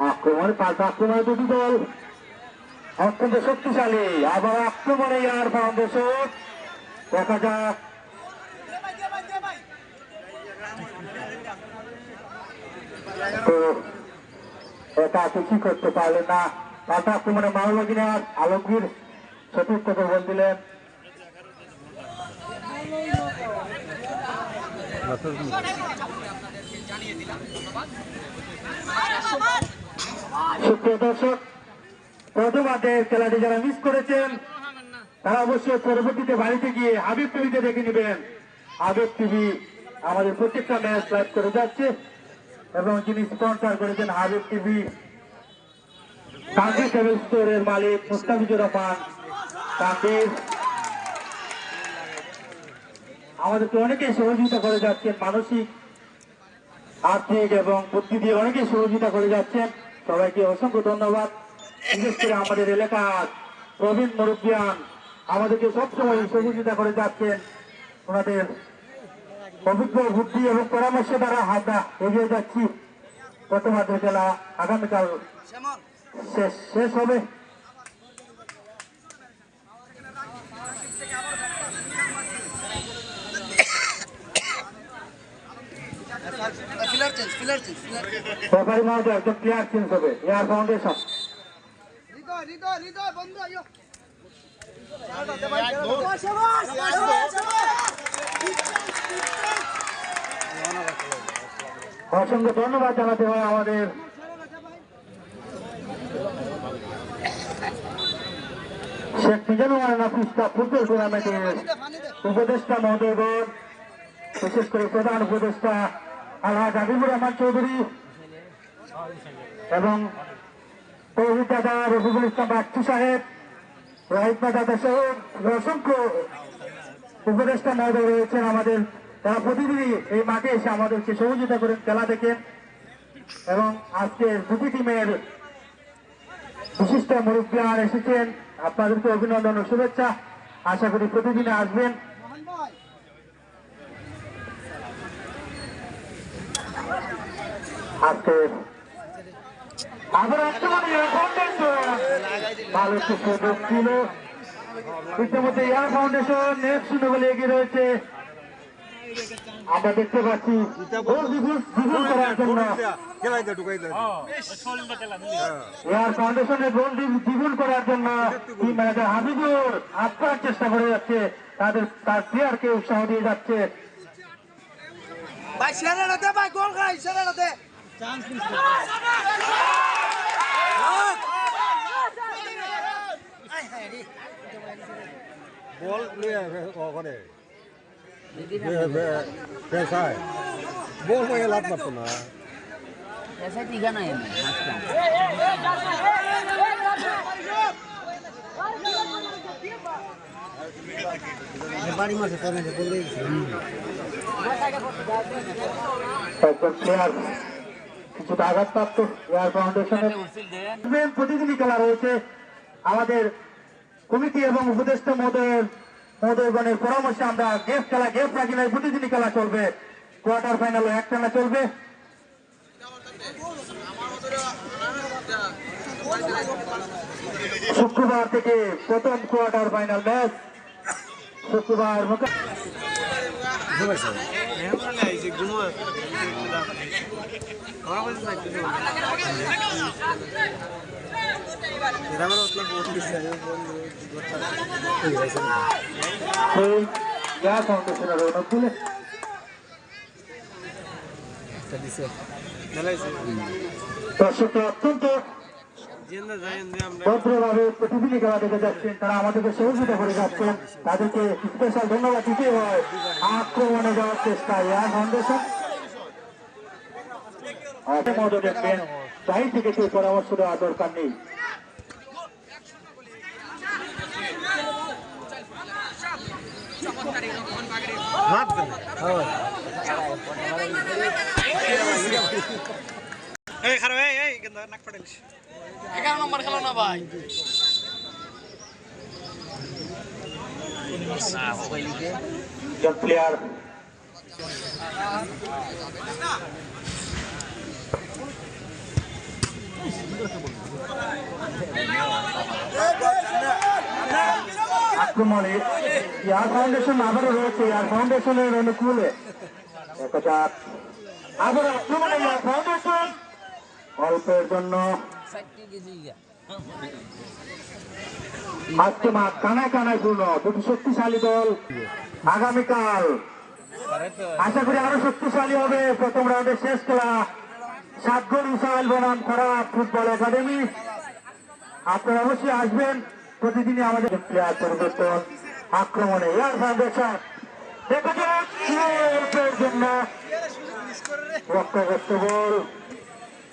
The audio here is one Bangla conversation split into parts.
আক্রমণে পাল্টা আক্রমণে দুটি দল অত্যন্ত শক্তিশালী। আবার আক্রমণে ইয়ার ফাউন্ডেশন, দেখা যাক তো এটা কি করতে পারলেন না। পাল্টা আক্রমণে মাওলানা আলমগীর চতুর্থ গোল দিলেন। সুপ্রিয় দর্শক, প্রথমার্ধের খেলাটি যারা মিস করেছেন তারা অবশ্যই পরবর্তীতে বাড়িতে গিয়ে হাবিব টিভিতে দেখে নেবেন। হাবিব টিভি আমাদের প্রত্যেকটা ম্যাচ লাইভ করে যাচ্ছে এবং যিনি স্পন্সর করেছেন হাবিব টিভি তানভীর ট্রাভেল স্টোরের মালিক মুস্তাফিজুর রহমান তানভীর আমাদেরকে অনেকে সহযোগিতা করে যাচ্ছেন, মানসিক আর্থিক এবং বুদ্ধি দিয়ে অনেকে সহযোগিতা করে যাচ্ছেন। সবাইকে অসংখ্য ধন্যবাদ। বিশেষ করে আমাদের এলাকার প্রবীণ মুরব্বিয়ান আমাদেরকে সবসময় সহযোগিতা করে যাচ্ছেন। ওনাদের অভিজ্ঞ বুদ্ধি এবং পরামর্শ দ্বারা আমরা এগিয়ে যাচ্ছি। প্রথমার্ধের খেলা আগামীকাল শেষ হবে। ব্যাপারী মহোদয় একজন প্লেয়ার চেঞ্জ হবে। এয়ার ফাউন্ডেশন অসংখ্য ধন্যবাদ জানাতে হয় আমাদের শেখ মিজানুর নাফিসা ফুটবল টুর্নামেন্টের উপদেষ্টা মহোদয়গণ, বিশেষ করে প্রধান উপদেষ্টা আলহাজ হাবিবুর রহমান চৌধুরী এবং তৌহিদ দাদা, রফিকুল ইসলাম বাচ্চু সাহেব, রাহিদ দাদা সহ অসংখ্য উপদেষ্টা মহোদয় রয়েছেন আমাদের, তারা প্রতিদিনই এই মাঠে এসে আমাদেরকে সহযোগিতা করেন, খেলা দেখেন এবং আজকের দুটি টিমের বিশিষ্ট মুরব্বিয়ান এসেছেন। আপনাদেরকে অভিনন্দন ও শুভেচ্ছা। আশা করি প্রতিদিনে আসবেন। আজকে আবার ভালো একটু সুযোগ ছিল। ইতিমধ্যে এয়ার ফাউন্ডেশন নেট শূন্য বলে এগিয়ে রয়েছে। আমরা দেখতে পাচ্ছি গোল দ্বিগুণ করার জন্য এয়ার ফাউন্ডেশনের গোল দ্বিগুণ করার জন্য টিম ম্যানেজার হাবিবুর আপ্রাণ চেষ্টা করে যাচ্ছে, তার প্লেয়ারকে উৎসাহ দিয়ে যাচ্ছে। বল করে বল হয়ে লাভ পারতো না। বাড়ি মাসে কিছুটা আঘাতপ্রাপ্ত এয়ার ফাউন্ডেশনের প্রতিদিনই খেলা রয়েছে। আমাদের কমিটি এবং উপদেষ্টা মহোদয়গণের পরামর্শে আমরা গেস্ট রাখি নাই, প্রতিদিনই খেলা চলবে। কোয়ার্টার ফাইনাল একটানা চলবে। শুক্রবার থেকে প্রথম কোয়ার্টার ফাইনাল ম্যাচ শুক্রবার দর্শকরা অত্যন্ত ভদ্রভাবে প্রতিদিনই খেলা দেখে যাচ্ছেন, তারা আমাদেরকে সহযোগিতা করে যাচ্ছেন, তাদেরকে স্পেশাল ধন্যবাদ দিতে হয়। আক্রমণে যাওয়ার চেষ্টা এয়ার ফাউন্ডেশন মজা দেখবেন, চাই থেকে কেউ পরামর্শ দেওয়ার দরকার নেই। প্লেয়ার আক্রমণে এয়ার ফাউন্ডেশন আবারও রয়েছে, এয়ার ফাউন্ডেশনের অনুকূলে আবার আক্রমণে এয়ার ফাউন্ডেশন অল্পের জন্য আজকে মাঠ কানায় কানায় পূর্ণ। দুটি শক্তিশালী দল আগামীকাল আশা করি আরো শক্তিশালী হবে। প্রথম রাউন্ডের শেষ খেলা সাতগড় উসাইল বনাম খরাব ফুটবল একাডেমি। আপনারা অবশ্যই আসবেন, প্রতিদিনই আমাদের প্লেয়ার পরিবর্তন। আক্রমণে এয়ার ফাউন্ডেশন জন্য রক্ষাগ্রস্ত বল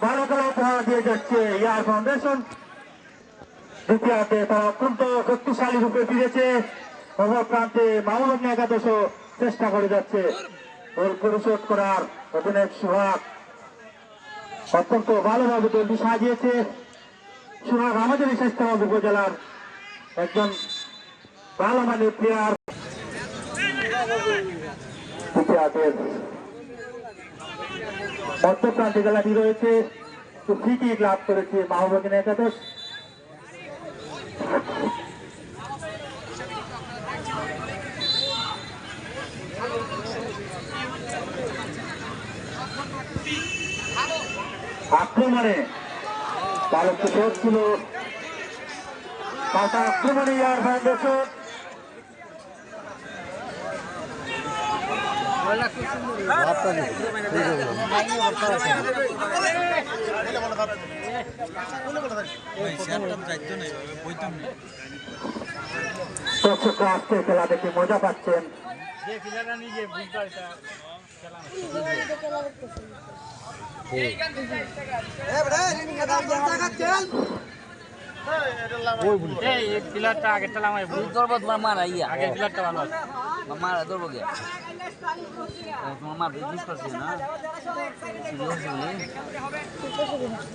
ভালো খেলা উপহার দিয়ে যাচ্ছে এয়ার ফাউন্ডেশন। দ্বিতীয়ার্ধে তারা অত্যন্ত শক্তিশালী রূপে ফিরেছে। প্রান্তে মামুন একাদশও চেষ্টা করে যাচ্ছে গোল পরিশোধ করার। অধিনায়ক সুহাগ অত্যন্ত ভালোভাবে দলটি সাজিয়েছে। সুহাগ আমাদের স্বাস্থ্যবাদ উপজেলার একজন ভালো মানের প্লেয়ার। দ্বিতীয়ার্ধের মধ্যপ্রান্তে খেলাটি রয়েছে, ফ্রি কিক লাভ করেছে মাহবুবিন একাদশ। আক্রমণে চালক শোধ ছিল, আক্রমণে এয়ার ফাউন্ডেশন দর্শকরা আজকে খেলা দেখে মজা পাচ্ছেন। তোমার মারা ইয়া আগে প্লেয়ারটা ভালো মারা ধরবো গিয়া তোমার মা বিজনেস করছে না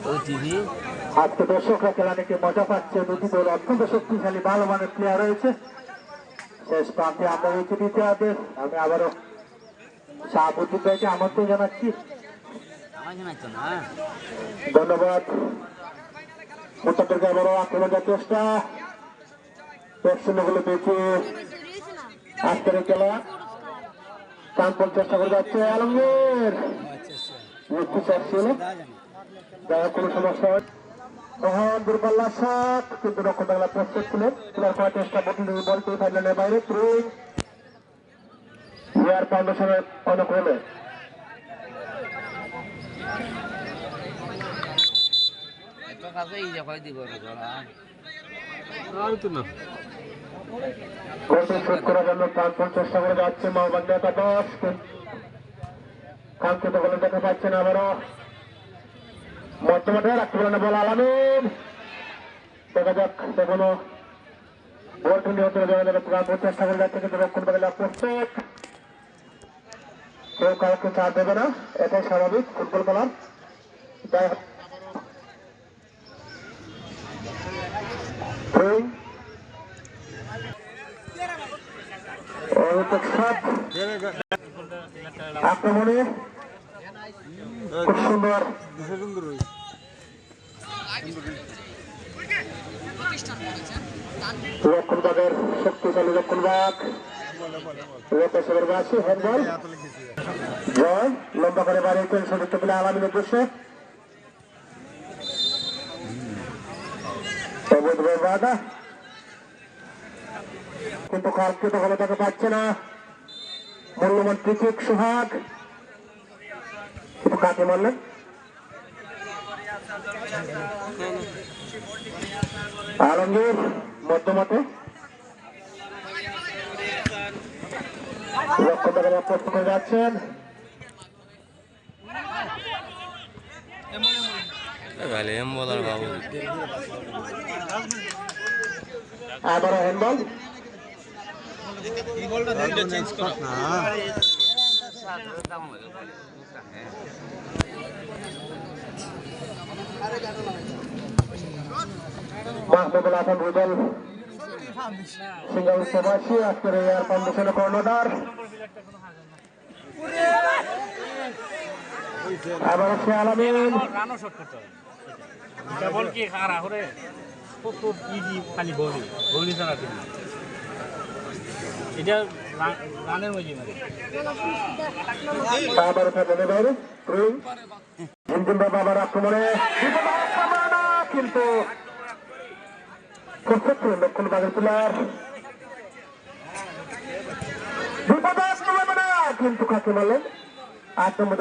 ওই টিভি। আজকে দর্শকরা খেলা দেখে মজা পাচ্ছে। দুটি দল অত্যন্ত শক্তিশালী ভালো মানের প্লেয়ার রয়েছে। শেষ প্রান্তে আমরা রয়েছি দ্বিতীয়ার্ধে। আমি আবারও শাহাবুদ্দিন ভাইকে আমন্ত্রণ জানাচ্ছি। ধন্যবাদ। মোতাবেক আবারও আক্রমণের চেষ্টা দর্শনগুলো পেয়েছে আজকের খেলা কানপুর চেষ্টা করে যাচ্ছে আলমগীর ছিল কোনো সমস্যা হয় তখন দুর্বল্লা শট, কিন্তু রক্ষণ বাংলা প্রস্তুত ছিলেন। খেলার করার চেষ্টা বলতে ফাইনালের বাইরে এয়ার ফাউন্ডেশনের অনুকূলে করার জন্য কানপুর চেষ্টা করে যাচ্ছে মাহবান্ডা একাদশ। কাঙ্ক্ষিত বলে দেখা পাচ্ছে না। আবারও মধ্যমাঠে আক্রমণে বল আলামিন। দেখা যাক এখনো বলটি নিয়ন্ত্রণে দেওয়া যাবে। কানপুর চেষ্টা করে যাচ্ছে, কিন্তু রক্ষণ বাংলা প্রস্তুত। কেউ কাউকে ছাড় দেবে না, এটাই স্বাভাবিক ফুটবল খেলার। যাই হোক আক্রমণে খুব সুন্দর রক্ষণবাগের শক্তিশালী রক্ষণবাগ হ্যান্ডবল জয় লম্বা করে বাড়িয়েছেন সদস্য পেলে আলামিনের উদ্দেশ্যে। কিন্তু কালকে ভালো দেখা পাচ্ছে না। মূল্যবান ক্রিকেট সোহাগ কাকে মারলেন আলমগীর মধ্যমাঠে রক্ষণবাগের প্রস্তুত করে যাচ্ছেন। আবারও হ্যান্ডবল মাহমুদুল হাসান রুবেল সিঙ্গাপুর প্রবাসী আজকের এয়ার ফাউন্ডেশনের কর্ণধার। আবার হচ্ছে আলামিন রানও শট করতে হবে কেবল কি খারা করে কত ইজি খালি বলি ছাড়া তুমি এটা রানের মধ্যে মানে আবার ফেলে বাইরে ইঞ্জিন বাবা আবার আক্রমণে কিন্তু লক্ষণ বাগের প্লেয়ার কিন্তু কাকে বলেন 8 নম্বর